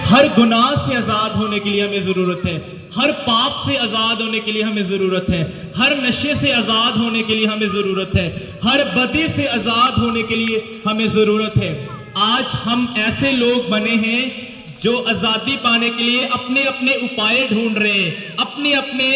हर गुनाह से आजाद होने के लिए हमें जरूरत है, हर पाप से आजाद होने के लिए हमें जरूरत है, हर नशे से आजाद होने के लिए हमें जरूरत है, हर बदी से आजाद होने के लिए हमें जरूरत है। आज हम ऐसे लोग बने हैं जो आजादी पाने के लिए अपने अपने उपाय ढूंढ रहे हैं, अपने अपने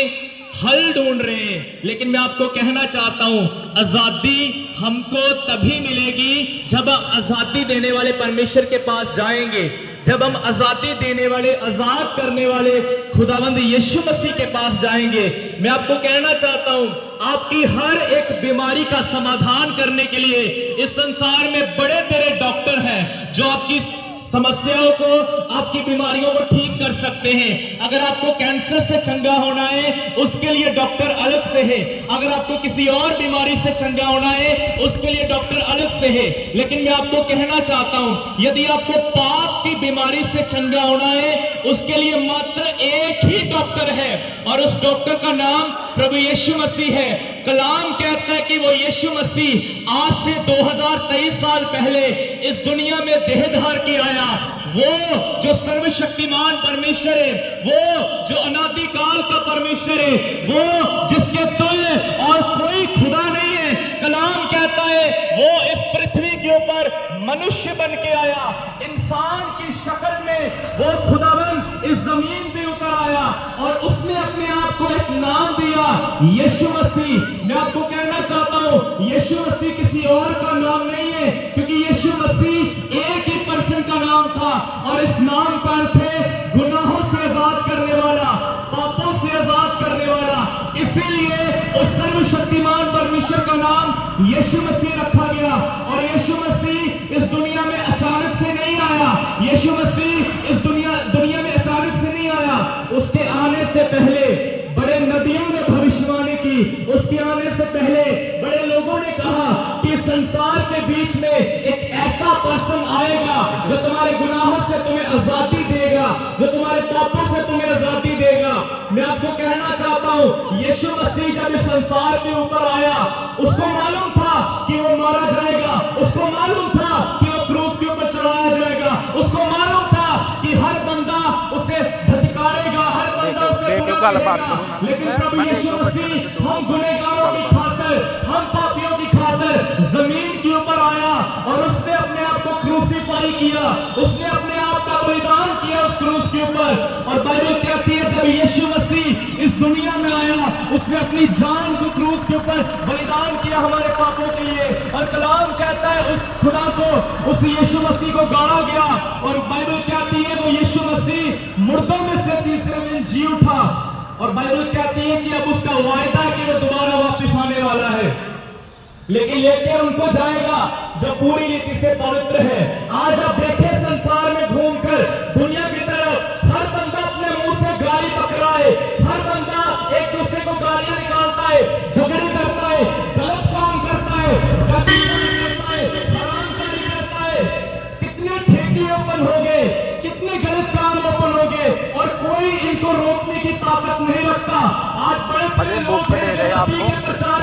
हल ढूंढ रहे हैं। लेकिन मैं आपको कहना चाहता हूं, आजादी हमको तभी मिलेगी जब हम आजादी देने वाले परमेश्वर के पास जाएंगे, जब हम आजादी देने वाले, आजाद करने वाले खुदावंद यीशु मसीह के पास जाएंगे। मैं आपको कहना चाहता हूं, आपकी हर एक बीमारी का समाधान करने के लिए इस संसार में बड़े बड़े डॉक्टर हैं जो आपकी समस्याओं को, आपकी बीमारियों को ठीक कर सकते हैं। अगर आपको कैंसर से चंगा होना है, उसके लिए डॉक्टर अलग से है। अगर आपको किसी और बीमारी से चंगा होना है, उसके लिए डॉक्टर अलग से है। लेकिन मैं आपको कहना चाहता हूं, यदि आपको पाप की बीमारी से चंगा होना है, उसके लिए मात्र एक ही डॉक्टर है, और उस डॉक्टर का नाम प्रभु यीशु मसीह है। कलाम कहता है कि वो यीशु मसीह आज से 2023 साल पहले इस दुनिया में देह धार के आया। वो जो सर्वशक्तिमान परमेश्वर है, वो जो अनादि काल का परमेश्वर है, वो जिसके तुल्य और कोई खुदा नहीं है। कलाम कहता है वो इस पृथ्वी के ऊपर मनुष्य बन के आया, इंसान की शक्ल में वो खुदावन इस जमीन पे उतर आया, और उसने अपने आप को एक नाम दिया, यीशु मसीह। मैं आपको कहना चाहता हूं, यीशु मसीह किसी और का नाम नहीं है, क्योंकि यीशु मसीह एक ही पर्सन का नाम था, और इस नाम का अर्थ है गुनाहों से आजाद करने वाला, पापों से आजाद करने वाला। इसीलिए उस सर्वशक्तिमान परमेश्वर का नाम यीशु मसीह रखा गया। और यीशु मसीह इस दुनिया में अचानक से नहीं आया, यीशु मसीह इस दुनिया में अचानक से नहीं आया। उसके आने से पहले बड़े नबियों ने भविष्यवाणी की, उसके आने से पहले बड़े लोगों ने कहा कि संसार के बीच में एक ऐसा पर्सन आएगा जो तुम्हारे गुनाहों से तुम्हें आजादी देगा, जो तुम्हारे पापों से तुम्हें आजादी देगा। मैं आपको कहना चाहता हूं, यीशु मसीह जब इस संसार के ऊपर आया, उसको मालूम था कि वो मारा जाएगा, उसको मालूम था कि वो क्रूस के ऊपर चढ़ाया जाएगा, उसको मालूम था कि हर बंदा उसे धटकारेगा, हर बंदा उसे बुरा कहेगा। लेकिन प्रभु यीशु मसीह हम गुनहगारों की खातिर, हम पापियों की खातिर जमीन के ऊपर आया, और उसने अपने आप को क्रूसीफाई किया, उसने अपने आप का बलिदान किया उस क्रूस के ऊपर। और बाइबल कहती है जब यीशु मसीह इस दुनिया में आया, उसने अपनी जान को क्रूस के ऊपर बलिदान किया हमारे पापों के लिए। और कलाम कहता है उस खुदा को, उस यीशु मसीह को गाड़ा गया, और बाइबल कहती है वो यीशु मसीह मुर्दों में से तीसरे दिन जी उठा। और बाइबल कहती है कि अब उसका वायदा है कि वो दोबारा वापस आने वाला है, लेकिन लेके उनको जाएगा जो पूरी रीति से पवित्र है। आज आप देखें संसार में घूमकर, दुनिया की तरफ हर बंदा अपने मुंह से गाली पकड़ा है, हर बंदा एक दूसरे को गालियां निकालता है, झगड़े करता है, गलत काम करता है, करता है, हरामखोरी करता है। कितने ठेके ओपन हो गए, कितने गलत काम ओपन हो गए, और कोई इनको रोकने की ताकत नहीं रखता। आज बड़े लोग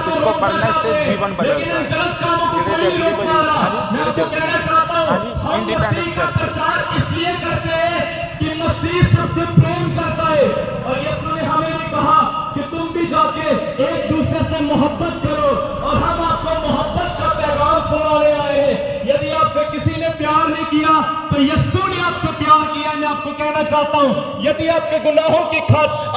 इसको पढ़ने से जीवन बदलता है। गलत कामों को कोई नहीं रोक पा रहा। मैं आपको कहना चाहता हूं, हम मसीह का प्रचार इसलिए करते हैं कि मसीह सबसे प्रेम करता है, और यीशु ने हमें भी कहा कि तुम भी जाके एक दूसरे से मोहब्बत करो, और हम आपको मोहब्बत का पैगाम सुनाने आए हैं। यदि आपसे किसी ने प्यार नहीं किया तो यीशु ने आपसे प्यार किया। मैं आपको कहना चाहता हूं, यदि आपके गुनाहों की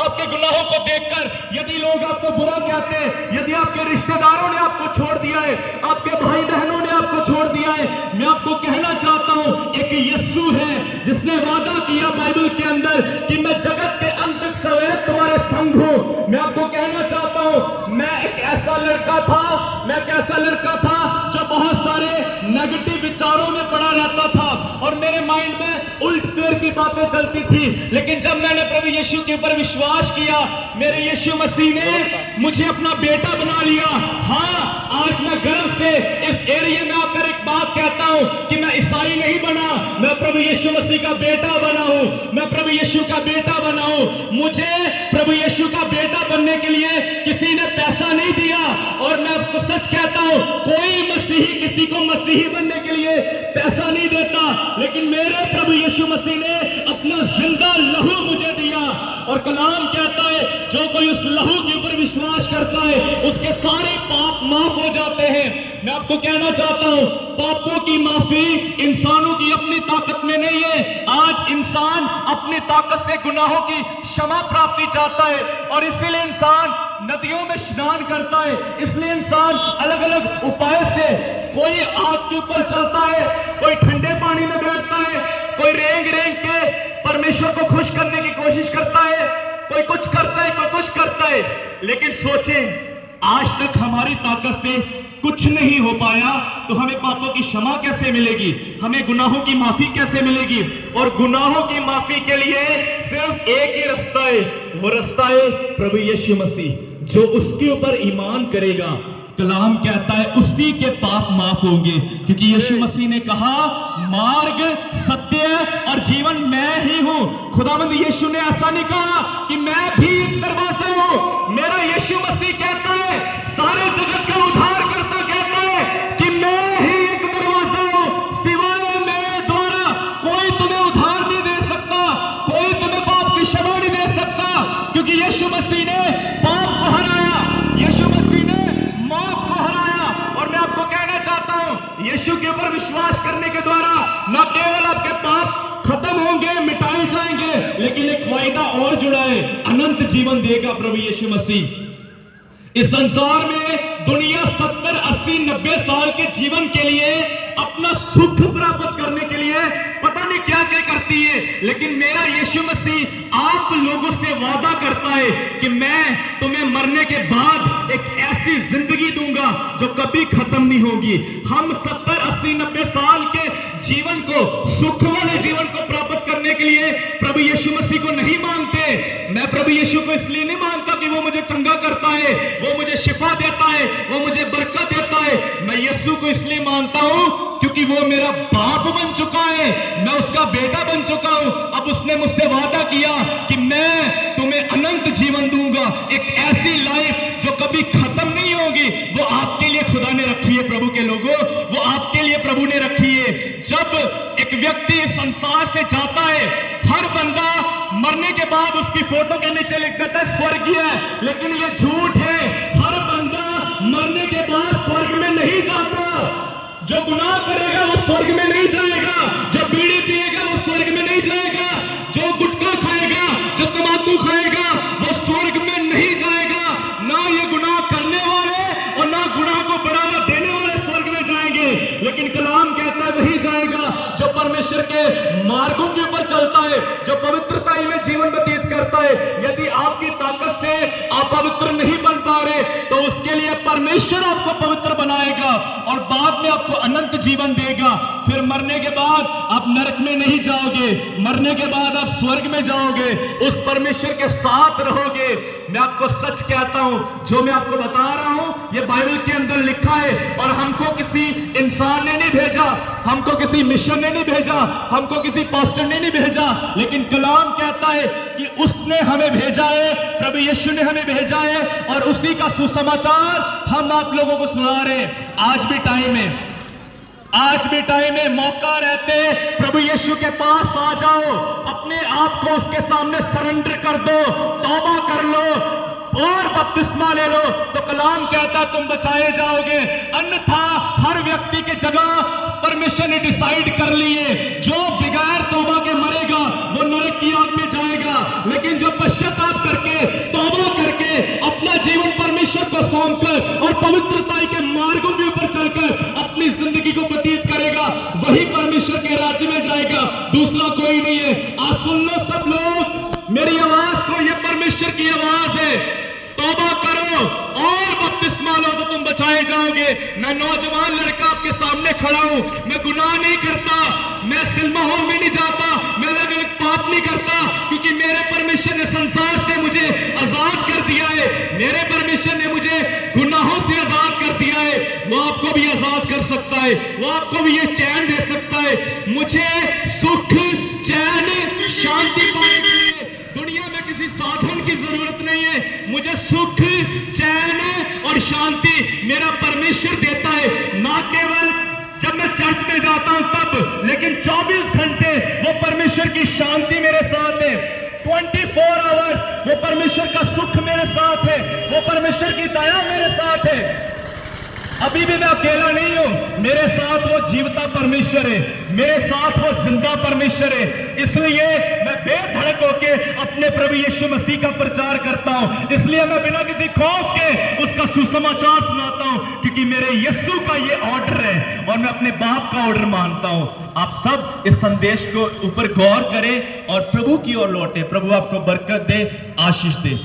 आपके गुनाहों को देखकर यदि लोग आपको बुरा कहते हैं, यदि आपके रिश्तेदारों ने आपको छोड़ दिया है, आपके भाई बहनों ने आपको छोड़ दिया है, मैं आपको कहना चाहता हूं एक यीशु है जिसने वादा किया बाइबल के अंदर कि मैं जगत के अंत तक सदैव तुम्हारे संग हूं। मैं आपको कहना चाहता हूं, मैं एक ऐसा लड़का था जो बहुत सारे नेगेटिव विचारों में पड़ा रहता था, और मेरे माइंड में उल्ट फेर की बातें चलती थी। लेकिन जब मैंने प्रभु यीशु के ऊपर विश्वास किया, मेरे यीशु मसीह ने मुझे अपना बेटा बना लिया। हाँ, आज मैं गर्व से इस एरिया में आकर एक बात कहता हूं कि मैं ईसाई नहीं बना, मैं प्रभु यीशु मसीह का बेटा बना हूं, मैं प्रभु यीशु का बेटा बना हूं। मुझे प्रभु यीशु का बेटा बनने के लिए किसी ने पैसा नहीं दिया, और मैं आपको सच कहता हूं, कोई मसीही किसी को मसीही बनने के लिए पैसा नहीं देता, लेकिन मेरे प्रभु यीशु मसीह ने अपना कलाम कहता है जो कोई उस लहू के ऊपर विश्वास करता है उसके सारे पाप माफ हो जाते हैं। मैं आपको कहना चाहता हूं, पापों की माफी इंसानों की अपनी ताकत में नहीं है। आज इंसान अपनी ताकत से गुनाहों की क्षमा प्राप्ति चाहता है और इसीलिए इंसान नदियों में स्नान करता है, इसलिए इंसान अलग अलग उपाय से, कोई आग के ऊपर चलता है, कोई ठंडे पानी में बैठता है, कोई रेंग रेंग के परमेश्वर को खुश करने की कोशिश करता है, कोई कुछ करता है, कोई कुछ करता है। लेकिन सोचें, आज तक हमारी ताकत से कुछ नहीं हो पाया तो हमें पापों की क्षमा कैसे मिलेगी, हमें गुनाहों की माफी कैसे मिलेगी? और गुनाहों की माफी के लिए सिर्फ एक ही रास्ता है, वो रास्ता है प्रभु यीशु मसीह। जो उसके ऊपर ईमान करेगा, कलाम कहता है उसी के पाप माफ होंगे, क्योंकि यीशु मसीह ने कहा मार्ग, सत्य और जीवन मैं ही हूं। खुदावंद यीशु ने ऐसा नहीं कहा कि मैं भी एक दरवाजा हूं। मेरा यीशु मसीह कहता है, सारे जगत का उद्धार करता कहता है कि मैं ही एक दरवाजा हूं, सिवाय मेरे द्वारा कोई तुम्हें उद्धार नहीं दे सकता, कोई तुम्हें पाप की क्षमा नहीं दे सकता, क्योंकि यीशु मसीह ने पाप को हराया, यीशु मसीह ने मौत को हराया। और मैं आपको कहना चाहता हूं, यीशु के ऊपर विश्वास करने के द्वारा न केवल आपके पाप खत्म होंगे, मिटाए जाएंगे, लेकिन एक वायदा और जुड़ा है, अनंत जीवन देगा प्रभु यीशु मसीह। इस संसार में दुनिया 70, 80, 90 साल के जीवन के लिए, अपना सुख प्राप्त करने के लिए पता नहीं क्या क्या करती है, लेकिन मेरा यीशु मसीह आप लोगों से वादा करता है कि मैं तुम्हें मरने के बाद एक ऐसी जिंदगी दूंगा जो कभी खत्म नहीं होगी। हम 70, 80, 90 साल के जीवन को, सुख वाले जीवन को प्राप्त करने के लिए प्रभु यीशु मसीह को नहीं मानते। मैं प्रभु यीशु को इसलिए नहीं मानता कि वो मुझे चंगा करता है, वो मुझे शिफा देता है, वो मुझे बरकत देता है। मैं यीशु को इसलिए मानता हूं क्योंकि वो मेरा बाप बन चुका है, मैं उसका बेटा बन चुका हूं। अब उसने मुझसे वादा किया कि मैं तुम्हें अनंत जीवन दूंगा, एक ऐसी लाइफ जो कभी खत्म नहीं होगी। वो आपके लिए खुदा ने रखी है, प्रभु के लोगों, वो आपके लिए प्रभु ने रखी है। जब एक व्यक्ति संसार से जाता है, हर बंदा मरने के बाद उसकी फोटो के नीचे लिख देता है स्वर्गीय, लेकिन ये झूठ है। हर बंदा मरने के बाद स्वर्ग में नहीं जाता। जो गुनाह करेगा वो स्वर्ग में नहीं जाएगा, जो बीड़ी पिएगा वो स्वर्ग में नहीं जाएगा, जो गुटखा खाएगा, जो तंबाकू खाएगा वो स्वर्ग में नहीं जाएगा। ना ये गुनाह करने वाले और ना गुनाह को बढ़ावा देने वाले स्वर्ग में जाएंगे, लेकिन कलाम कहता है वही जाएगा जो परमेश्वर के मार्गों के ऊपर चलता है, जो पवित्रता में जीवन व्यतीत करता है। यदि आपकी ताकत से आप पवित्र नहीं बन पा रहे तो उसके लिए परमेश्वर आपको पवित्र बनाएगा और बाद में आपको अनंत जीवन देगा। फिर मरने के बाद आप नरक में नहीं जाओगे, मरने के बाद आप स्वर्ग में जाओगे, उस परमेश्वर के साथ रहोगे। मैं आपको सच कहता हूं, जो मैं आपको बता रहा हूं ये बाइबल के अंदर लिखा है और हमको किसी इंसान ने नहीं भेजा, हमको किसी मिशन ने नहीं भेजा, हमको किसी पास्टर ने नहीं भेजा, लेकिन कलाम कहता है कि उसने हमें भेजा है, प्रभु यीशु ने हमें भेजा है और उसी का सुसमाचार हम आप लोगों को सुना रहे हैं। आज भी टाइम है, आज भी टाइम है, मौका रहते प्रभु यीशु के पास आ जाओ, अपने आप को उसके सामने सरेंडर कर दो, तौबा कर लो और बपतिस्मा ले लो, तो कलाम कहता तुम बचाए जाओगे। अन्यथा हर व्यक्ति की जगह परमेश्वर ने डिसाइड कर लिए, जो बगैर तौबा के मरेगा वो नरक की आग में जाएगा, लेकिन जो पश्चाताप करके, तौबा करके अपना जीवन परमेश्वर को सौंपकर और पवित्रता के मार्गों के ऊपर चलकर अपनी जिंदगी को व्यतीत करेगा, वही परमेश्वर के राज्य में जाएगा, दूसरा कोई नहीं है। आज सुन लो सब लोग मेरी आवाज को, ये परमेश्वर की आवाज है। तौबा करो और बपतिस्मा लो तो तुम बचाए जाओगे। मैं नौजवान लड़का आपके सामने खड़ा हूं, मैं गुनाह नहीं करता, मैं सिनेमा हॉल में नहीं जाता, मैं अलग अलग पाप नहीं करता, क्योंकि मेरे परमेश्वर ने संसार से मुझे आजाद कर दिया है, मेरे परमेश्वर ने मुझे गुनाहों से आजाद कर दिया है। वो आपको भी आजाद कर सकता है, वो आपको भी ये चैन दे सकता है। मुझे सुख, चैन, शांति पाने के लिए दुनिया में किसी साधन की जरूरत नहीं है। मुझे सुख, चैन और शांति मेरा परमेश्वर देता है, ना केवल जब मैं चर्च में जाता हूं तब, लेकिन 24 घंटे वो परमेश्वर की शांति मेरे साथ है। 24 आवर्स वो परमेश्वर का सुख मेरे साथ है, वो परमेश्वर की दया मेरे साथ है। अभी भी मैं अकेला नहीं हूं, मेरे साथ वो जीवता परमेश्वर है, मेरे साथ वो जिंदा परमेश्वर है। इसलिए मैं बेधड़क होके अपने प्रभु यीशु मसीह का प्रचार करता हूं, इसलिए मैं बिना किसी खौफ के उसका सुसमाचार सुनाता हूं, क्योंकि मेरे यीशु का ये ऑर्डर है और मैं अपने बाप का ऑर्डर मानता हूं। आप सब इस संदेश को ऊपर गौर करें और प्रभु की ओर लौटे। प्रभु आपको बरकत दे, आशीष दे।